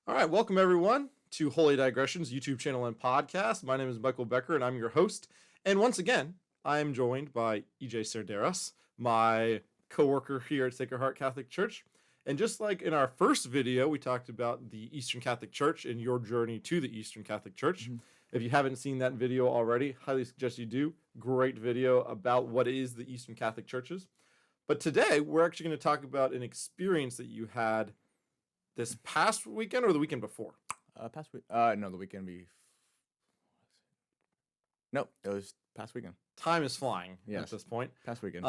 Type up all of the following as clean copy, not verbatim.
All right, welcome everyone to Holy Digressions YouTube channel and podcast. My name is Michael Becker and I'm your host. And once again, I am joined by EJ Cerdeiras, my co-worker here at Sacred Heart Catholic Church. And just like in our first video, we talked about the Eastern Catholic Church and your journey to the Eastern Catholic Church. Mhm. If you haven't seen that video already, highly suggest you do. Great video about what is the Eastern Catholic Churches. But today, we're actually going to talk about an experience that you had this past weekend or the weekend before. Past week. No, the weekend Nope, it was past weekend. Time is flying at Yes. this point. Past weekend.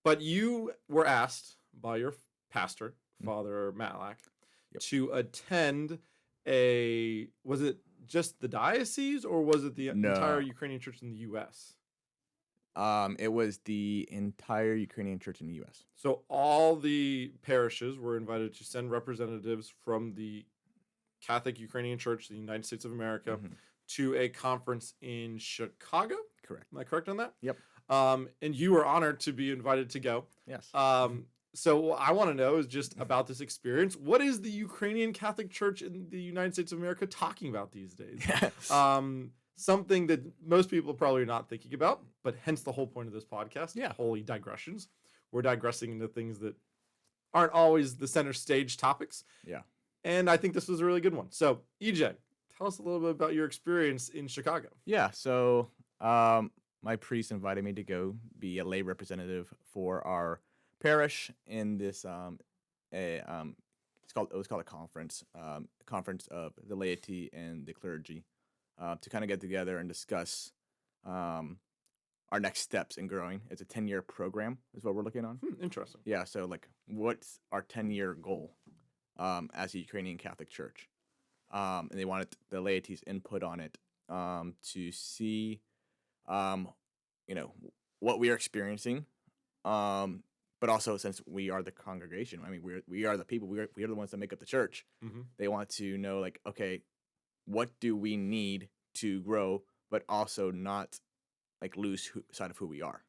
But you were asked by your pastor, Mhm. Father Matlack, Yep. to attend was it just the diocese or was it the No. entire Ukrainian church in the U.S.? It was the entire Ukrainian church in the U.S. So all the parishes were invited to send representatives from the Catholic Ukrainian Church, the United States of America, Mhm. to a conference in Chicago. Correct. Am I correct on that? Yep. And you were honored to be invited to go. Yes. So what I want to know is just about this experience. What is the Ukrainian Catholic Church in the United States of America talking about these days? Something that most people probably are not thinking about, but hence the whole point of this podcast, Yeah. Holy Digressions. We're digressing into things that aren't always the center stage topics. Yeah. And I think this was a really good one. So, EJ, tell us a little bit about your experience in Chicago. Yeah. So, my priest invited me to go be a lay representative for our parish in this it was called a conference, conference of the laity and the clergy, to kind of get together and discuss our next steps in growing. It's a 10-year program is what we're looking on. Interesting. Yeah, so like what's our 10-year goal as a Ukrainian Catholic Church? And they wanted the laity's input on it to see what we are experiencing. But also since we are the congregation, I mean we are the people, we are the ones that make up the church. Mm-hmm. They want to know like, okay, what do we need to grow, but also not like lose sight of who we are.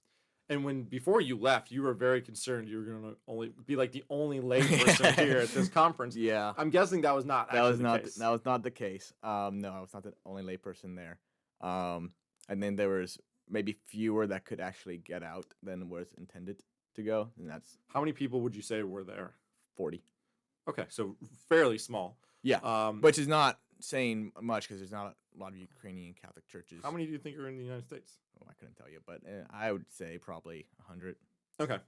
And before you left, you were very concerned you were going to only be like the only lay person here at this conference. Yeah, I'm guessing that was not that actually was the not case. that was not the case. No, I was not the only lay person there. And then there was maybe fewer that could actually get out than was intended to go, and that's How many people would you say were there? 40. Okay, so fairly small. Yeah, which is not saying much because there's not a lot of Ukrainian Catholic churches. How many do you think are in the United States? Oh, I couldn't tell you, but I would say probably 100. Okay.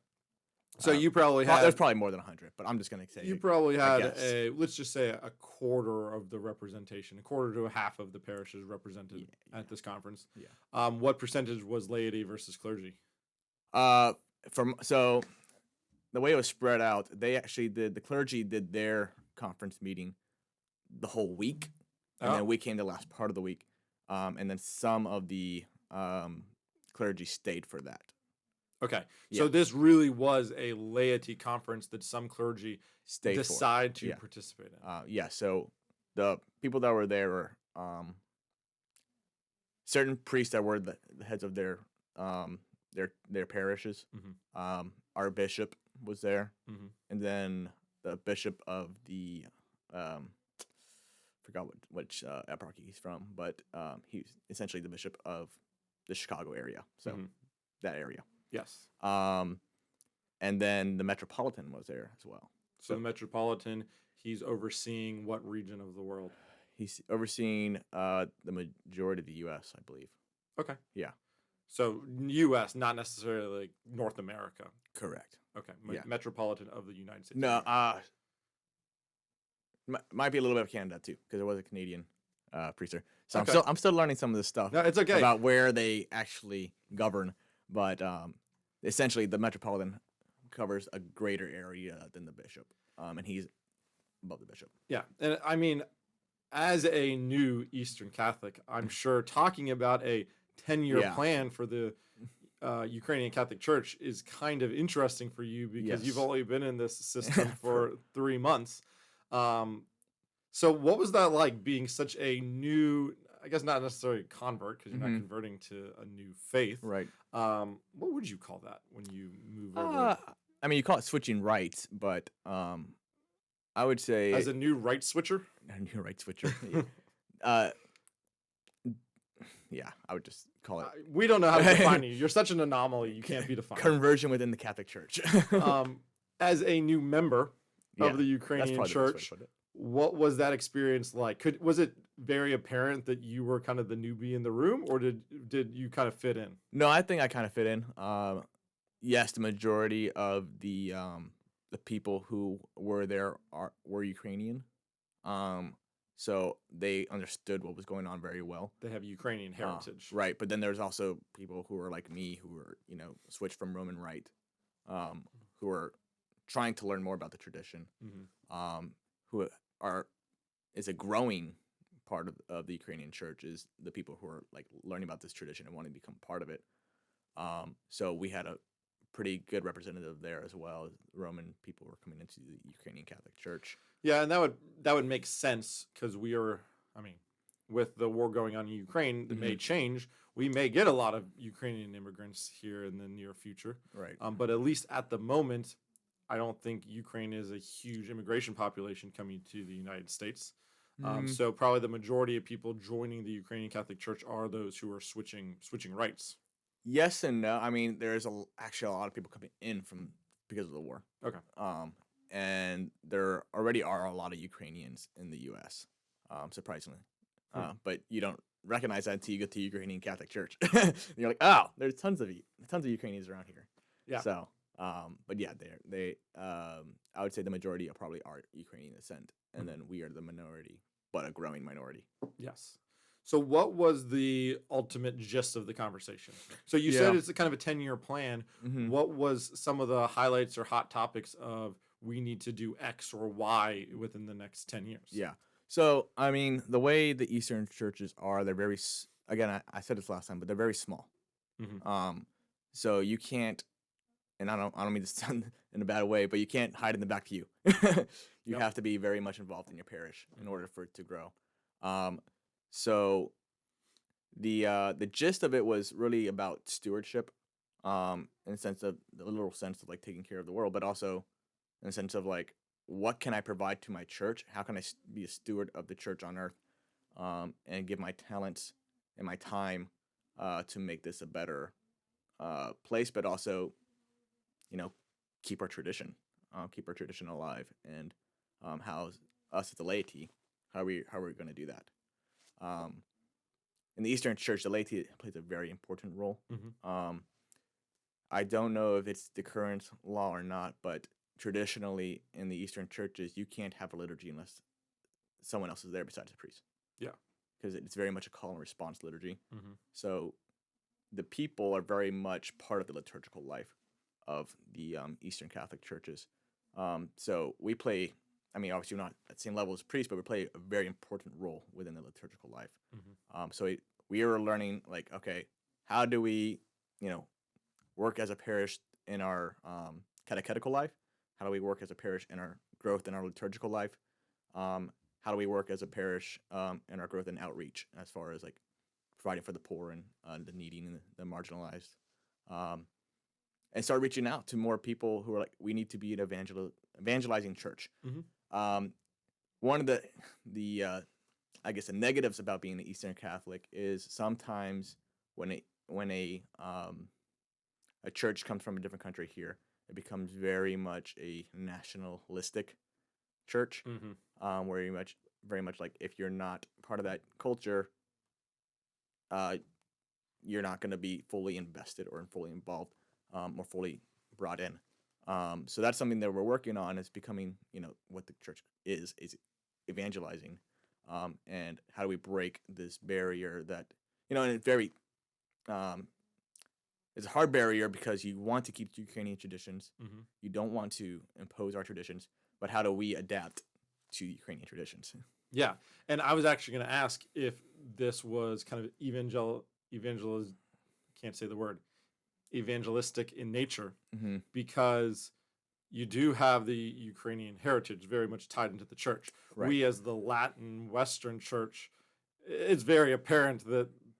So you probably There's had probably more than 100, but I'm just gonna say you probably had guess. let's just say a quarter of the representation, a quarter to a half of the parishes represented at this conference. Yeah. What percentage was laity versus clergy? So the way it was spread out, the clergy did their conference meeting the whole week, and then we came the last part of the week, and then some of the clergy stayed for that. Okay, Yeah. so this really was a laity conference that some clergy decide to Yeah. participate in. Yeah, so the people that were there were certain priests that were the heads of their parishes. Mhm. Our bishop was there, Mhm. and then the bishop of the forgot which eparchy he's from, but he's essentially the bishop of the Chicago area, so Mhm. that area. Yes. And then the metropolitan was there as well. So the metropolitan, he's overseeing what region of the world? He's overseeing the majority of the U.S., I believe. Okay. Yeah. So U.S., not necessarily like North America. Correct. Okay. Yeah. Metropolitan of the United States. No, might be a little bit of Canada too, because there was a Canadian priest there. So Okay. I'm still learning some of this stuff. No, it's okay. About where they actually govern, but essentially the metropolitan covers a greater area than the bishop, and he's above the bishop. Yeah, and I mean, as a new Eastern Catholic, I'm sure talking about a 10-year plan for the Ukrainian Catholic Church is kind of interesting for you because you've only been in this system for 3 months. So what was that like being such a new, I guess not necessarily convert because you're not converting to a new faith. Right. What would you call that when you move over? I mean, you call it switching rights, but I would say as a new right switcher. a new right switcher. uh, yeah, I would just call it. We don't know how to define you. You're such an anomaly. You can't be defined. Conversion within the Catholic Church. As a new member of the that's Ukrainian probably the best way church, to put it. what was that experience like? Was it very apparent that you were kind of the newbie in the room, or did you kind of fit in? No, I think I kind of fit in. Yes, the majority of the people who were there were Ukrainian. So they understood what was going on very well. They have Ukrainian heritage. Right, but then there's also people who are like me who were, switched from Roman Rite, who are trying to learn more about the tradition, who is a growing part of the Ukrainian church, is the people who are like learning about this tradition and wanting to become part of it. So we had a pretty good representative there as well. Roman people were coming into the Ukrainian Catholic Church. Yeah, and that would make sense because with the war going on in Ukraine, that may change. We may get a lot of Ukrainian immigrants here in the near future. Right. But at least at the moment, I don't think Ukraine is a huge immigration population coming to the United States. So probably the majority of people joining the Ukrainian Catholic Church are those who are switching rights. Yes and no. I mean, there's actually a lot of people coming in because of the war. Okay. And there already are a lot of Ukrainians in the U.S. Surprisingly, but you don't recognize that until you get to the Ukrainian Catholic Church. You're like, oh, there's tons of Ukrainians around here. Yeah. So, but yeah, I would say the majority probably are Ukrainian descent, and then we are the minority, but a growing minority. Yes. So what was the ultimate gist of the conversation? So you said it's a kind of a 10-year plan. What was some of the highlights or hot topics of we need to do X or Y within the next 10 years? Yeah. So, I mean, the way the Eastern churches are, they're very, again, I said this last time, but they're very small. So you can't, and I don't mean to sound in a bad way, but you can't hide in the back pew. You have to be very much involved in your parish in order for it to grow. So the gist of it was really about stewardship, in the sense of the literal sense of like taking care of the world, but also in the sense of like, what can I provide to my church? How can I be a steward of the church on earth, and give my talents and my time to make this a better place, but also, keep our tradition alive, and how us as the laity, how are we going to do that? In the Eastern Church, the laity plays a very important role. I don't know if it's the current law or not, but traditionally in the Eastern churches, you can't have a liturgy unless someone else is there besides the priest. Yeah. Because it's very much a call and response liturgy. So the people are very much part of the liturgical life of the Eastern Catholic churches. So we play, obviously we're not at the same level as priests, but we play a very important role within the liturgical life. So we are learning, like, okay, how do we, work as a parish in our catechetical life? How do we work as a parish in our growth in our liturgical life? How do we work as a parish in our growth in outreach, as far as like providing for the poor and the needy and the marginalized, and start reaching out to more people who are like, we need to be an evangelizing church. One of the I guess the negatives about being the Eastern Catholic is sometimes when a church comes from a different country here, it becomes very much a nationalistic church, where you very much like, if you're not part of that culture, you're not going to be fully invested or fully involved, or fully brought in. So that's something that we're working on, is becoming, what the church is evangelizing, and how do we break this barrier that, and it's very, it's a hard barrier because you want to keep Ukrainian traditions. You don't want to impose our traditions, but how do we adapt to Ukrainian traditions? Yeah, and I was actually going to ask if this was kind of can't say the word, evangelistic in nature, because you do have the Ukrainian heritage very much tied into the church. Right. We, as the Latin Western church, it's very apparent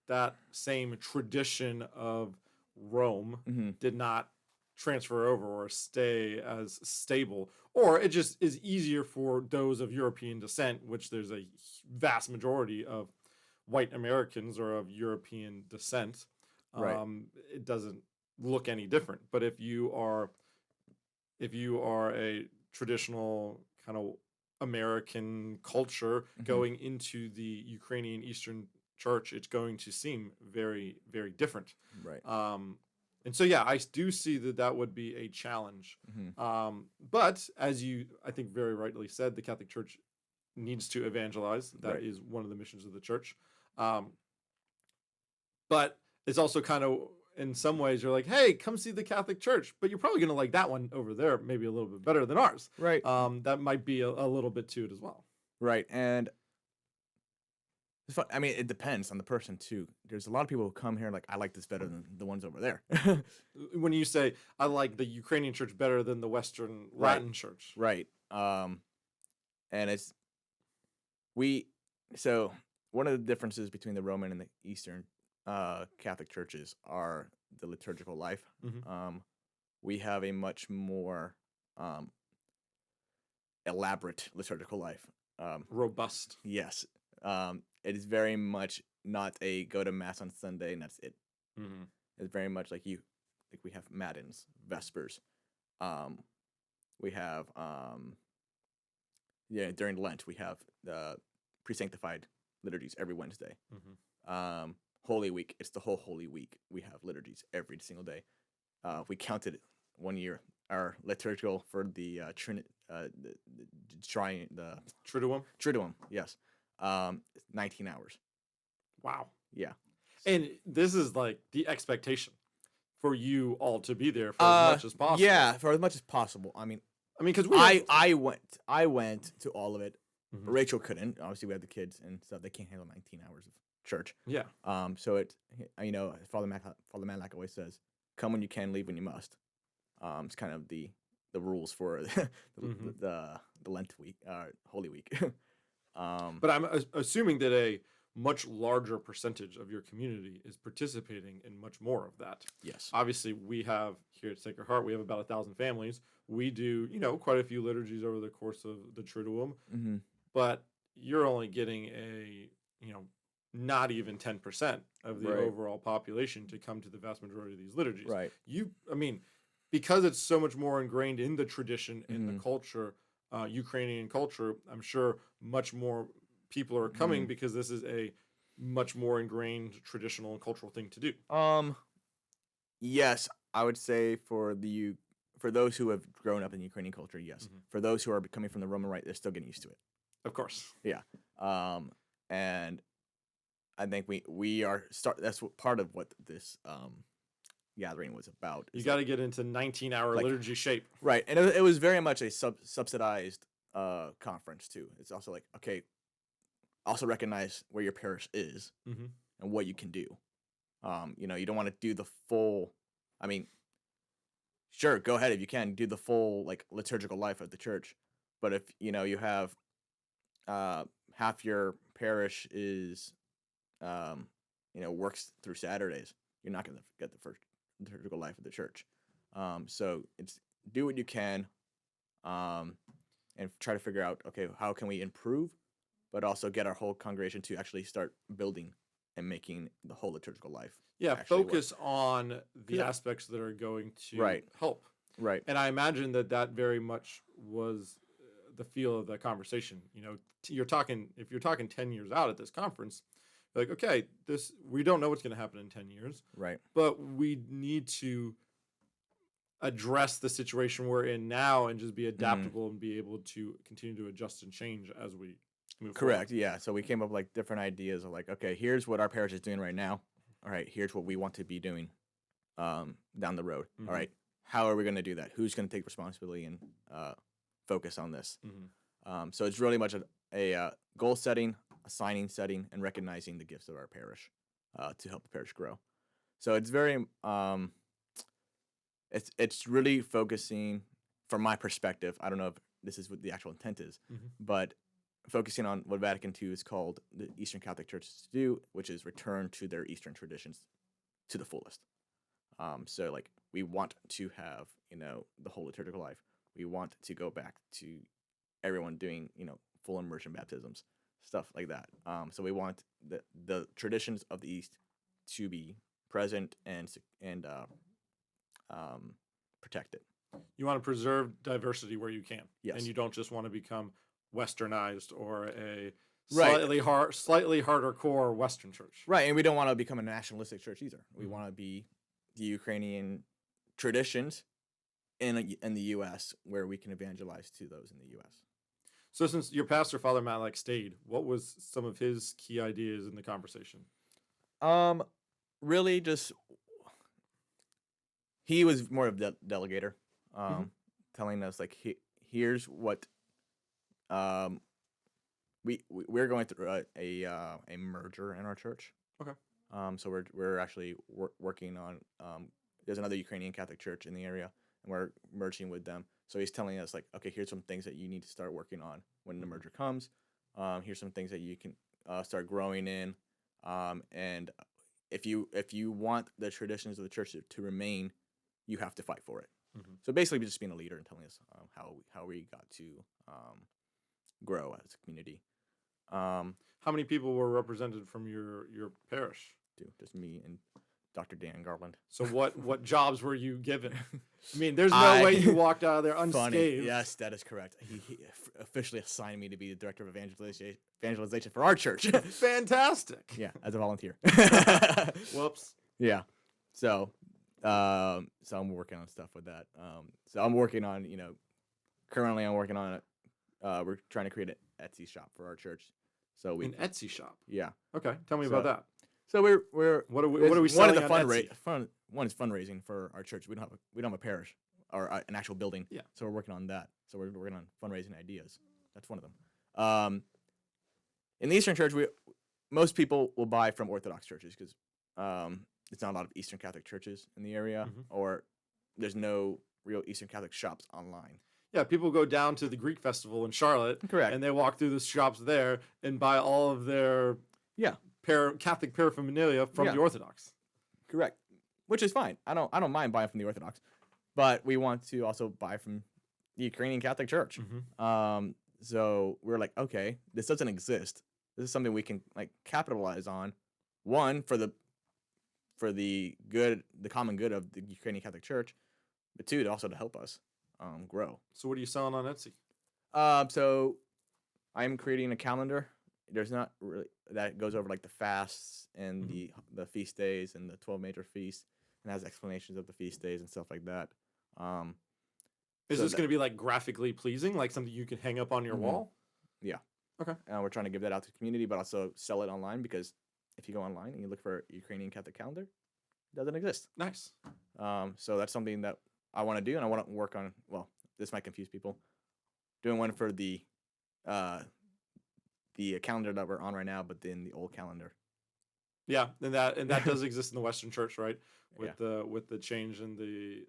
that same tradition of Rome did not transfer over or stay as stable, or it just is easier for those of European descent, which there's a vast majority of white Americans or of European descent. Right. It doesn't look any different. But if you are a traditional kind of American culture going into the Ukrainian Eastern Church, it's going to seem very, very different. Right. And so, yeah, I do see that would be a challenge. But as you, I think, very rightly said, the Catholic Church needs to evangelize. That is one of the missions of the church. But it's also kind of, in some ways, you're like, hey, come see the Catholic Church, but you're probably going to like that one over there maybe a little bit better than ours. Right. That might be a little bit to it as well. Right. And I mean, it depends on the person too. There's a lot of people who come here like, I like this better than the ones over there. When you say, I like the Ukrainian church better than the Western Latin church. Right. And so one of the differences between the Roman and the Eastern Catholic churches are the liturgical life. We have a much more elaborate liturgical life. Robust. Yes. It is very much not a go to mass on Sunday and that's it. It's very much like we have matins, vespers. We have during Lent we have the pre-sanctified liturgies every Wednesday. Holy Week, it's the whole Holy Week. We have liturgies every single day. We counted one year our liturgical for the Triduum, yes. 19 hours. Wow. Yeah. And this is like the expectation for you all to be there for as much as possible. Yeah, for as much as possible. I mean, because I went to all of it. Rachel couldn't. Obviously, we had the kids and stuff. They can't handle 19 hours of church. Yeah. So it, Father Matlack always says, "Come when you can, leave when you must." It's kind of the rules for the Lent week, Holy Week. But I'm assuming that a much larger percentage of your community is participating in much more of that. Yes. Obviously, we have here at Sacred Heart, we have about 1,000 families. We do, quite a few liturgies over the course of the Triduum. But you're only getting not even 10% of the overall population to come to the vast majority of these liturgies. Right. Because it's so much more ingrained in the tradition, in the culture, Ukrainian culture, I'm sure much more people are coming because this is a much more ingrained traditional and cultural thing to do. Yes, I would say for those who have grown up in Ukrainian culture, yes. For those who are coming from the Roman Rite, they're still getting used to it. Of course. Yeah. And I think we are that's what part of what this gathering was about. You got to get into 19-hour liturgy shape. Right. And it was very much a subsidized conference too. It's also like, okay, also recognize where your parish is and what you can do. You don't want to do the full, sure, go ahead if you can do the full like liturgical life of the church. But if, you have half your parish is, works through Saturdays, you're not going to get the first liturgical life of the church. So it's do what you can and try to figure out, okay, how can we improve, but also get our whole congregation to actually start building and making the whole liturgical life. Yeah, focus on the aspects that are going to help. Right. And I imagine that very much was the feel of the conversation. If you're talking 10 years out at this conference, like, okay, we don't know what's going to happen in 10 years. Right. But we need to address the situation we're in now and just be adaptable and be able to continue to adjust and change as we move Correct. forward. Yeah. So we came up with like different ideas of like, okay, here's what our parish is doing right now. All right, here's what we want to be doing down the road. All right, how are we going to do that? Who's going to take responsibility and focus on this? So it's really much a goal setting, a signing setting, and recognizing the gifts of our parish to help the parish grow. So it's very, it's really focusing, from my perspective, I don't know if this is what the actual intent is, but focusing on what Vatican II is called the Eastern Catholic Church to do, which is return to their Eastern traditions to the fullest. So like we want to have, the whole liturgical life. We want to go back to everyone doing, full immersion baptisms, stuff like that. So we want the traditions of the East to be present and protected. You want to preserve diversity where you can. Yes. And you don't just want to become westernized or a Right. slightly harder core Western church. Right, and we don't want to become a nationalistic church either. We want to be the Ukrainian traditions in the U.S. where we can evangelize to those in the U.S. So since your pastor, Father Malak, stayed, what was some of his key ideas in the conversation? Really just he was more of a delegator, telling us like here's what we're going through a merger in our church. Okay. So we're actually working on there's another Ukrainian Catholic church in the area, and we're merging with them. So he's telling us like, okay, here's some things that you need to start working on when the merger comes. Here's some things that you can start growing in, and if you want the traditions of the church to remain, you have to fight for it. So basically, just being a leader and telling us how we got to grow as a community. How many people were represented from your parish? Just me and Dr. Dan Garland. So what jobs were you given? I mean, there's no way you walked out of there unscathed. Funny. Yes, that is correct. He officially assigned me to be the Director of Evangelization for our church. Fantastic. Yeah, as a volunteer. Whoops. Yeah. So I'm working on stuff with that. So I'm working on, currently I'm working on it. We're trying to create an Etsy shop for our church. So an Etsy shop. Yeah. Okay. Tell me about that. So we're what are we selling on Etsy? One is fundraising for our church. We don't have a parish or an actual building. Yeah. So we're working on that. So we're working on fundraising ideas. That's one of them. In the Eastern Church, most people will buy from Orthodox churches because it's not a lot of Eastern Catholic churches in the area, or there's no real Eastern Catholic shops online. Yeah, people go down to the Greek festival in Charlotte. Correct. And they walk through the shops there and buy all of their Catholic paraphernalia from the Orthodox. Correct. Which is fine. I don't mind buying from the Orthodox, but we want to also buy from the Ukrainian Catholic Church. So we're like, okay, this doesn't exist. This is something we can like capitalize on. One, for the common good of the Ukrainian Catholic Church, but two, also to help us grow. So what are you selling on Etsy? So I'm creating a calendar. There's not really that goes over like the fasts and the feast days and the 12 major feasts, and has explanations of the feast days and stuff like that. Is this going to be like graphically pleasing, like something you can hang up on your wall? Yeah. Okay. We're trying to give that out to the community, but also sell it online, because if you go online and you look for Ukrainian Catholic calendar, it doesn't exist. Nice. So that's something that I want to do, and I want to work on. Well, this might confuse people. Doing one for the calendar that we're on right now, but then the old calendar. Yeah, and that does exist in the Western Church, right? With the change in the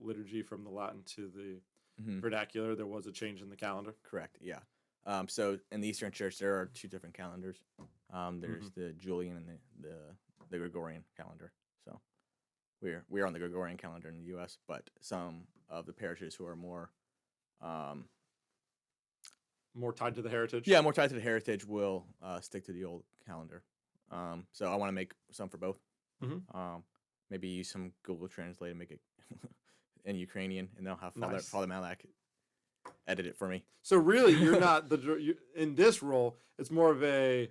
liturgy from the Latin to the vernacular, there was a change in the calendar. Correct. Yeah. So in the Eastern Church, there are two different calendars. There's the Julian and the Gregorian calendar. So we're on the Gregorian calendar in the U.S., but some of the parishes who are more tied to the heritage. Yeah, more tied to the heritage will stick to the old calendar. So I want to make some for both. Maybe use some Google Translate and make it in Ukrainian, and then I'll have Father Malak edit it for me. So really, you're not in this role. It's more of a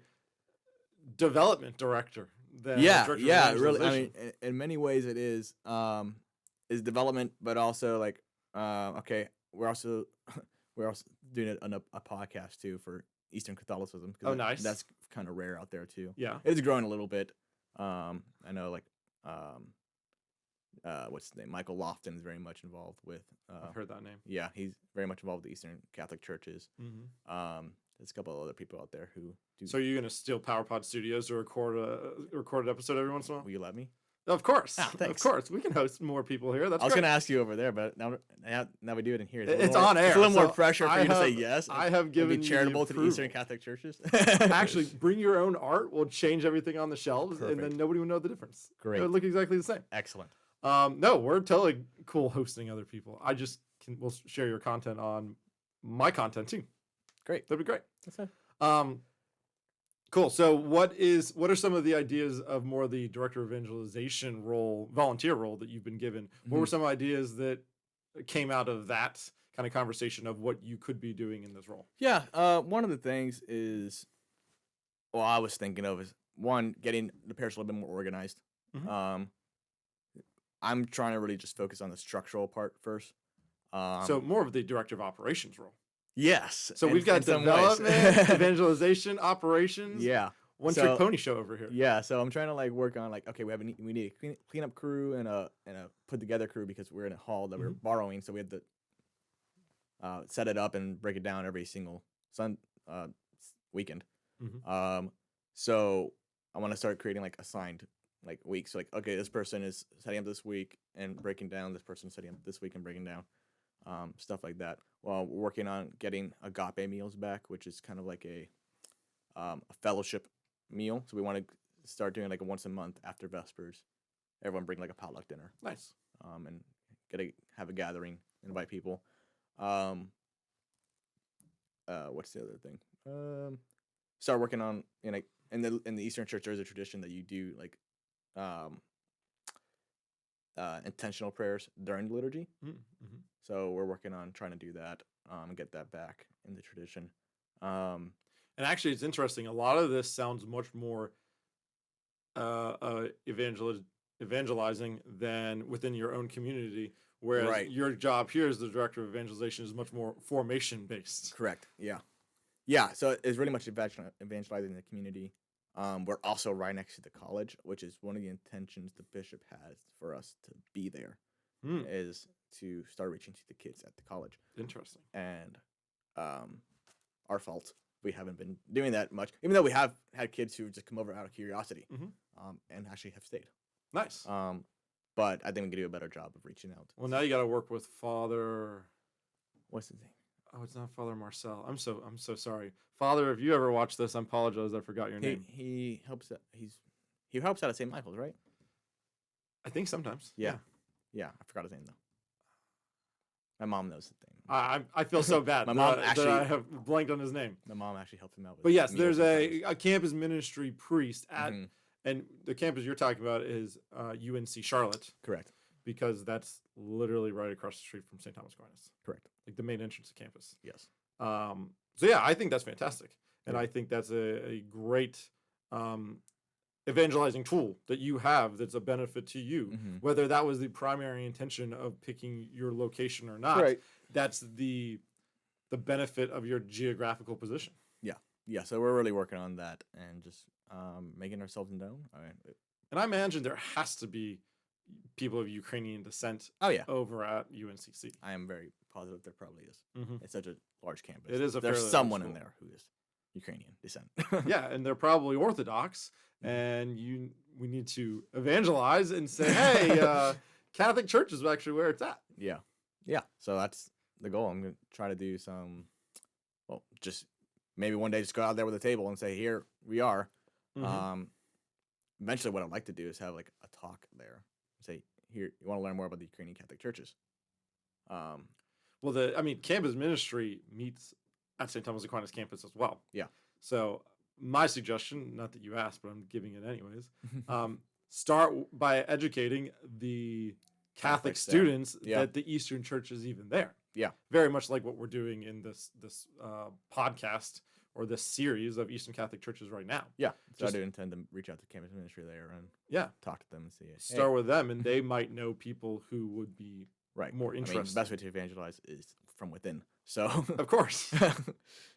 development director than really. I mean, in many ways, it is development, but also like okay, we're also doing a podcast too for Eastern Catholicism. Oh, nice. That's kind of rare out there too. Yeah, it is growing a little bit. I know like what's his name? Michael Lofton is very much involved with. I've heard that name. Yeah, he's very much involved with the Eastern Catholic churches. There's a couple of other people out there who do. So are you gonna steal PowerPod Studios to record an episode every once in a while? Will you let me? Of course. Thanks. Of course. We can host more people here. I was going to ask you over there, but now we do it in here. It's on air. It's a little more pressure for you to say yes. I have given be charitable to the Eastern Catholic churches. Actually, bring your own art. We'll change everything on the shelves, and then nobody will know the difference. Great. It would look exactly the same. Excellent. No, we're totally cool hosting other people. We'll share your content on my content too. Great. That'd be great. That's it. Cool. So what are some of the ideas of more the director of evangelization role, volunteer role that you've been given? What were some ideas that came out of that kind of conversation of what you could be doing in this role? Yeah. One of the things is, I was thinking of is one, getting the parish a little bit more organized. I'm trying to really just focus on the structural part first. So more of the director of operations role. Yes. So we've got development, evangelization, operations. Yeah. One-trick pony show over here. Yeah. So I'm trying to like work on like, okay, we need a cleanup crew and a put together crew because we're in a hall that we're borrowing. So we had to set it up and break it down every single weekend. So I want to start creating like assigned like weeks. So like, okay, this person is setting up this week and breaking down. This person setting up this week and breaking down. Stuff like that. Well, we're working on getting agape meals back, which is kind of like a fellowship meal. So we want to start doing like a once a month after Vespers. Everyone bring like a potluck dinner. Nice. And have a gathering, invite people. What's the other thing? Start working on in the Eastern Church. There's a tradition that you do like intentional prayers during the liturgy. So we're working on trying to do that and get that back in the tradition. And actually, it's interesting. A lot of this sounds much more evangelizing than within your own community, whereas your job here as the director of evangelization is much more formation based. Correct. Yeah. Yeah. So it's really much evangelizing the community. We're also right next to the college, which is one of the intentions the bishop has for us to be there, is to start reaching to the kids at the college. Interesting. And our fault. We haven't been doing that much, even though we have had kids who just come over out of curiosity and actually have stayed. Nice. But I think we can do a better job of reaching out. Well, now you got to work with Father. What's his name? Oh, it's not Father Marcel. I'm so sorry, Father. If you ever watch this, I apologize. I forgot your name. He helps. He helps out at St. Michael's, right? I think sometimes. Yeah. I forgot his name though. My mom knows the thing. I feel so bad. My mom that I have blanked on his name. My mom actually helped him out with. But yes, there's a campus ministry priest at, Mhm. and the campus you're talking about is UNC Charlotte. Correct. Because that's literally right across the street from St. Thomas Aquinas. Correct. Like the main entrance to campus. Yes. So yeah, I think that's fantastic, and I think that's a great evangelizing tool that you have that's a benefit to you. Whether that was the primary intention of picking your location or not, that's the benefit of your geographical position. Yeah. So we're really working on that and just making ourselves known. And I imagine there has to be people of Ukrainian descent. Over at UNCC. I am very positive there probably is. It's such a large campus. It is There's someone in there who is Ukrainian descent. Yeah, and they're probably Orthodox, and we need to evangelize and say, hey, Catholic Church is actually where it's at. Yeah. So that's the goal. I'm gonna try to do some. Well, just maybe one day just go out there with a table and say, here we are. Eventually, what I'd like to do is have like a talk there. Say, here, you want to learn more about the Ukrainian Catholic churches. Well, campus ministry meets at St. Thomas Aquinas campus as well. Yeah. So my suggestion, not that you asked, but I'm giving it anyways, start by educating the Catholic students that the Eastern Church is even there. Yeah. Very much like what we're doing in this podcast or this series of Eastern Catholic churches right now. Yeah. So I do intend to reach out to campus ministry there and talk to them and see. Start with them, and they might know people who would be more interested. The best way to evangelize is from within. So of course.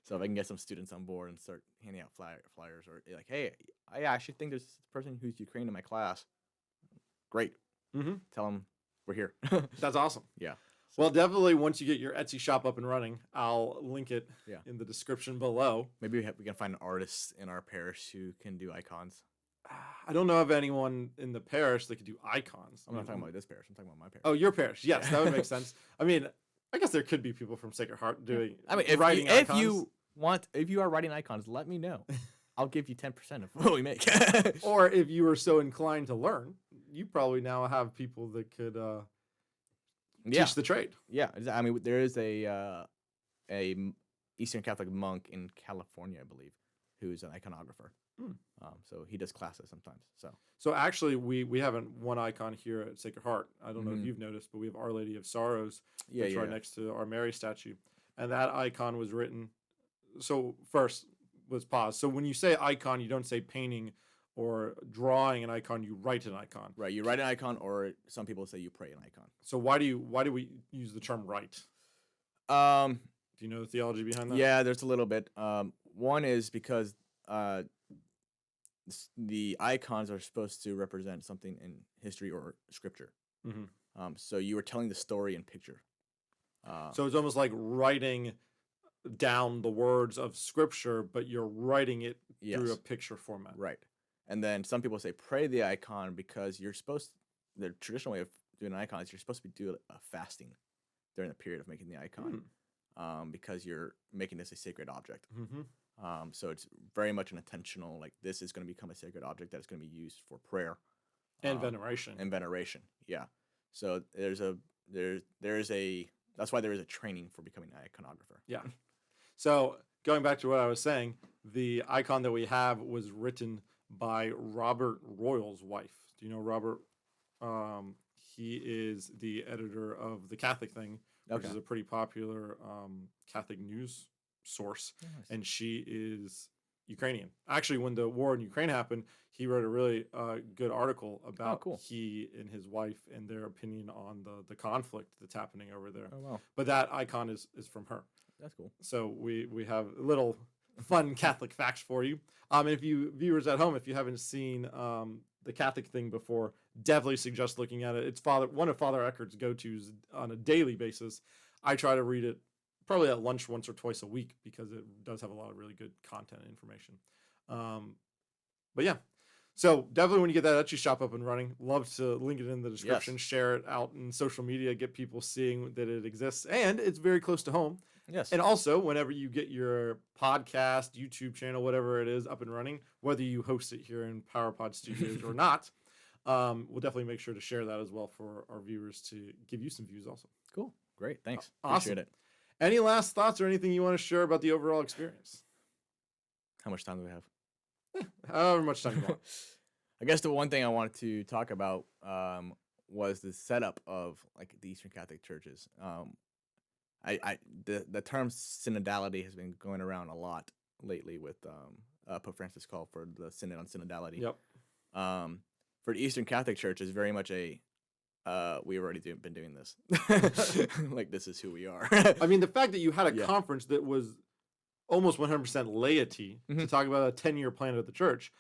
So if I can get some students on board and start handing out flyers or like, hey, I actually think there's this person who's Ukrainian in my class. Great. Tell them we're here. That's awesome. Yeah. Well, definitely once you get your Etsy shop up and running, I'll link it in the description below. Maybe we can find an artist in our parish who can do icons. I don't know of anyone in the parish that could do icons. I'm not talking about this parish. I'm talking about my parish. Oh, your parish. Yes, that would make sense. I mean, I guess there could be people from Sacred Heart doing writing icons. If you are writing icons, let me know. I'll give you 10% of what we make. Or if you were so inclined to learn, you probably now have people that could Yeah, teach the trade. yeah. I mean, there is a Eastern Catholic monk in California, I believe, who's an iconographer. Hmm. So he does classes sometimes. So actually, we have one icon here at Sacred Heart. I don't know if Mhm. you've noticed, but we have Our Lady of Sorrows Yeah, that's yeah, right yeah. next to our Mary statue, and that icon was written. So first, let's pause. So when you say icon, you don't say painting or drawing an icon. You write an icon. Right. You write an icon, or some people say you pray an icon. So why do we use the term write? Um, Do you know the theology behind that? yeah, there's a little bit. One is because uh, the icons are supposed to represent something in history or scripture. Mm-hmm. So you were telling the story in picture. So it's almost like writing down the words of scripture, but you're writing it through a Yes, picture format. right. And then some people say pray the icon because you're supposed. The traditional way of doing an icon is you're supposed to be doing a fasting during the period of making the icon, because you're making this a sacred object. Mm-hmm. So it's very much an intentional, like this is going to become a sacred object that is going to be used for prayer And veneration. and veneration. Yeah. So there is a that's why there is a training for becoming an iconographer. Yeah. So going back to what I was saying, the icon that we have was written by Robert Royal's wife. Do you know Robert? He is the editor of The Catholic Thing, which is a pretty popular Catholic news source. Nice. And she is Ukrainian. Actually, when the war in Ukraine happened, he wrote a really good article about he and his wife and their opinion on the conflict that's happening over there. Oh, wow. But that icon is from her. That's cool. So we have little fun Catholic facts for you. If you viewers at home, if you haven't seen The Catholic Thing before, definitely suggest looking at it. It's one of Father Eckart's go-tos on a daily basis. I try to read it probably at lunch once or twice a week because it does have a lot of really good content and information. But yeah, so definitely when you get that Etsy shop up and running, love to link it in the description, share it out in social media, get people seeing that it exists, and it's very close to home. Yes. And also, whenever you get your podcast, YouTube channel, whatever it is, up and running, whether you host it here in PowerPod Studios or not, we'll definitely make sure to share that as well for our viewers to give you some views also. Cool. Great. Thanks. Awesome. Appreciate it. Any last thoughts or anything you want to share about the overall experience? How much time do we have? However much time you want. I guess the one thing I wanted to talk about was the setup of like the Eastern Catholic churches. The term synodality has been going around a lot lately with Pope Francis call for the Synod on Synodality. Yep. For the Eastern Catholic Church is very much a we've already been doing this. Like this is who we are. I mean, the fact that you had a conference that was almost 100% laity to talk about a 10-year plan of the church,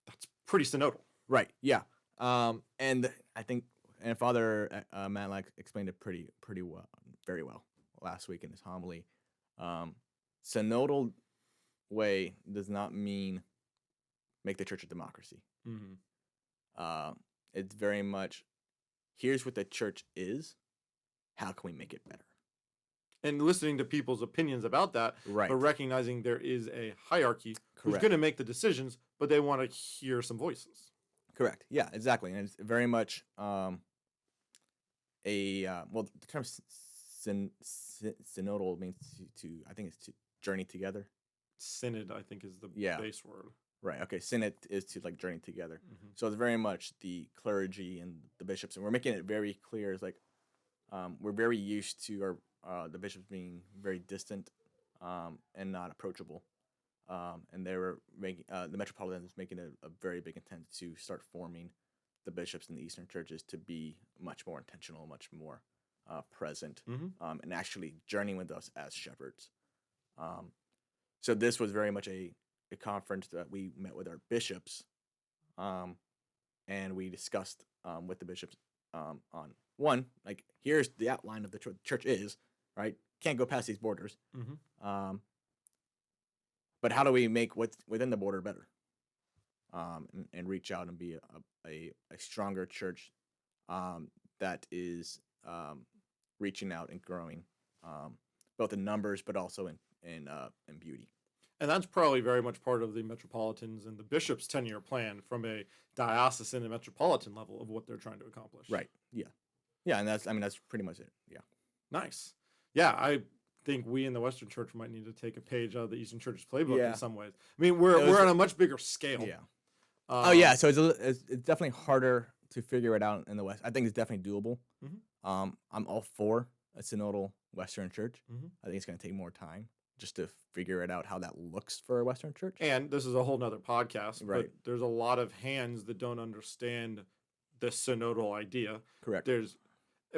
that's pretty synodal. Right. Yeah. And I think Father Matlack explained it pretty well, very well last week in his homily. Synodal way does not mean make the church a democracy. Mm-hmm. It's very much here's what the church is. How can we make it better? And listening to people's opinions about that, right? But recognizing there is a hierarchy who's going to make the decisions, but they want to hear some voices. Correct. Yeah, exactly. And it's very much well, the term synodal means to I think it's to journey together. Synod, I think, is the base word. Right. Okay. Synod is to like journey together. Mm-hmm. So it's very much the clergy and the bishops, and we're making it very clear. It's like we're very used to the bishops being very distant and not approachable. And they were making the Metropolitan is making a very big intent to start forming the bishops in the Eastern churches to be much more intentional, much more present, and actually journeying with us as shepherds. So this was very much a conference that we met with our bishops, and we discussed with the bishops on one, like here's the outline of the church is, right? Can't go past these borders. Mm-hmm. But how do we make what's within the border better, and reach out and be a stronger church that is reaching out and growing, both in numbers but also in beauty. And that's probably very much part of the metropolitans and the bishop's 10-year plan from a diocesan and metropolitan level of what they're trying to accomplish. Right. Yeah. Yeah, and that's pretty much it. Yeah. Nice. Yeah, I think we in the Western Church might need to take a page out of the Eastern Church's playbook in some ways. I mean, we're on a much bigger scale. Yeah. Oh yeah, so it's definitely harder to figure it out in the West. I think it's definitely doable. Mm-hmm. I'm all for a synodal Western Church. Mm-hmm. I think it's going to take more time just to figure it out how that looks for a Western Church. And this is a whole nother podcast, Right. but there's a lot of hands that don't understand the synodal idea. Correct.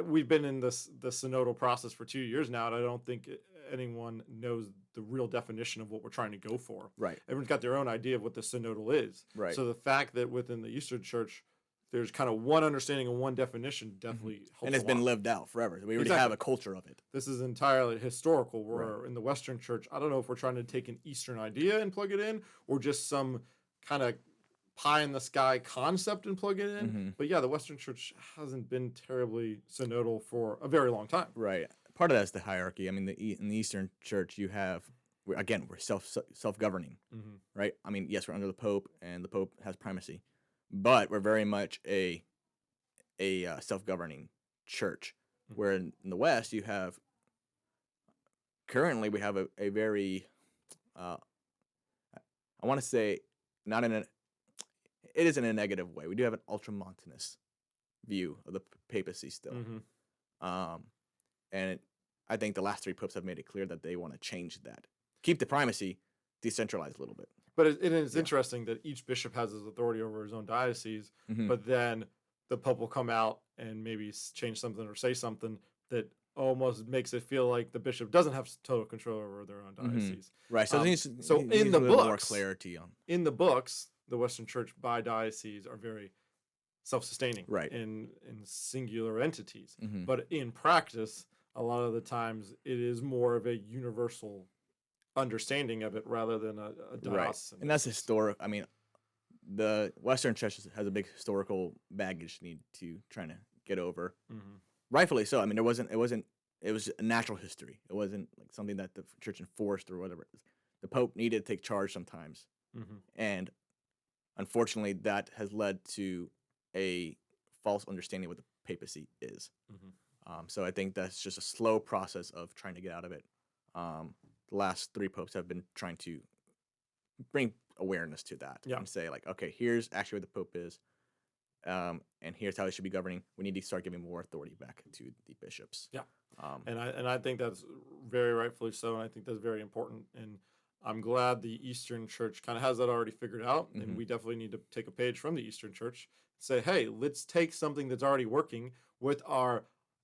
We've been in the synodal process for 2 years now, and I don't think anyone knows the real definition of what we're trying to go for. Right. Everyone's got their own idea of what the synodal is. Right. So the fact that within the Eastern Church, there's kind of one understanding and one definition definitely helps. And it's been lived out forever. We already have a culture of it. This is entirely historical, where in the Western Church, I don't know if we're trying to take an Eastern idea and plug it in, or just some kind of pie-in-the-sky concept and plug it in. Mm-hmm. But yeah, the Western Church hasn't been terribly synodal for a very long time. Right. Part of that's the hierarchy. I mean, in the Eastern Church, you have, we're self-governing, Mm-hmm. right? I mean, yes, we're under the Pope, and the Pope has primacy, but we're very much a self-governing church. Mm-hmm. Where in the West, currently we have a very, I want to say, it is in a negative way. We do have an ultramontanist view of the papacy still. Mm-hmm. And I think the last 3 popes have made it clear that they want to change that. Keep the primacy, decentralize a little bit. But it is interesting that each bishop has his authority over his own diocese, Mm-hmm. but then the Pope will come out and maybe change something or say something that almost makes it feel like the bishop doesn't have total control over their own diocese. Right. So, in the books, more clarity on. In the books, the Western Church by diocese are very self-sustaining, Right. in singular entities. Mm-hmm. But in practice, a lot of the times it is more of a universal understanding of it rather than a diocesan. Right. And that's historic. I mean, the Western Church has a big historical baggage need to trying to get over. Mm-hmm. Rightfully so. I mean, it was a natural history. It wasn't like something that the church enforced or whatever. The Pope needed to take charge sometimes. Mm-hmm. And unfortunately, that has led to a false understanding of what the papacy is. Mm-hmm. So I think that's just a slow process of trying to get out of it. The last 3 popes have been trying to bring awareness to that and say, like, okay, here's actually what the Pope is, and here's how he should be governing. We need to start giving more authority back to the bishops. Yeah, and I think that's very rightfully so, and I think that's very important. And I'm glad the Eastern Church kind of has that already figured out, Mm-hmm. and we definitely need to take a page from the Eastern Church and say, hey, let's take something that's already working with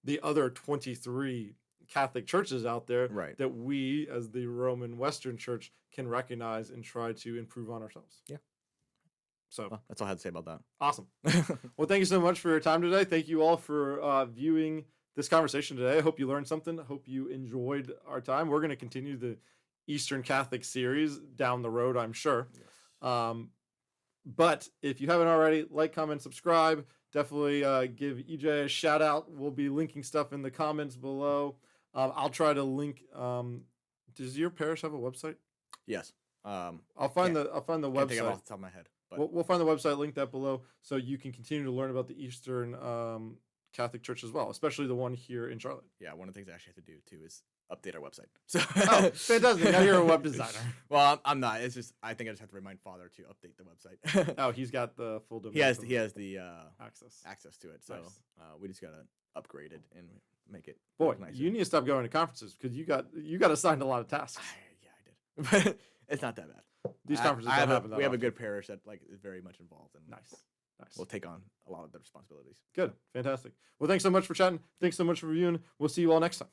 the other 23 Catholic churches out there that we, as the Roman Western Church, can recognize and try to improve on ourselves. Yeah. So that's all I had to say about that. Awesome. Well, thank you so much for your time today. Thank you all for viewing this conversation today. I hope you learned something. I hope you enjoyed our time. We're going to continue the Eastern Catholic series down the road, I'm sure. Yes. But if you haven't already, like, comment, subscribe. Definitely give EJ a shout out. We'll be linking stuff in the comments below. I'll try to link. Does your parish have a website? Yes. I'll find the website. Can't think of it off the top of my head. But we'll find the website, link that below, so you can continue to learn about the Eastern Catholic Church as well, especially the one here in Charlotte. Yeah, one of the things I actually have to do too is update our website. So fantastic! Now you're a web designer. Well, I'm not. It's just I think I just have to remind Father to update the website. Oh, he's got the full domain. He has the access to it. So nice. We just gotta upgrade it and make it. Boy, nicer. You need to stop going to conferences because you got assigned a lot of tasks. Yeah, I did, but it's not that bad. These conferences don't happen that we have a often. good parish that is very much involved, and nice. We'll take on a lot of the responsibilities. Good, fantastic. Well, thanks so much for chatting. Thanks so much for viewing. We'll see you all next time.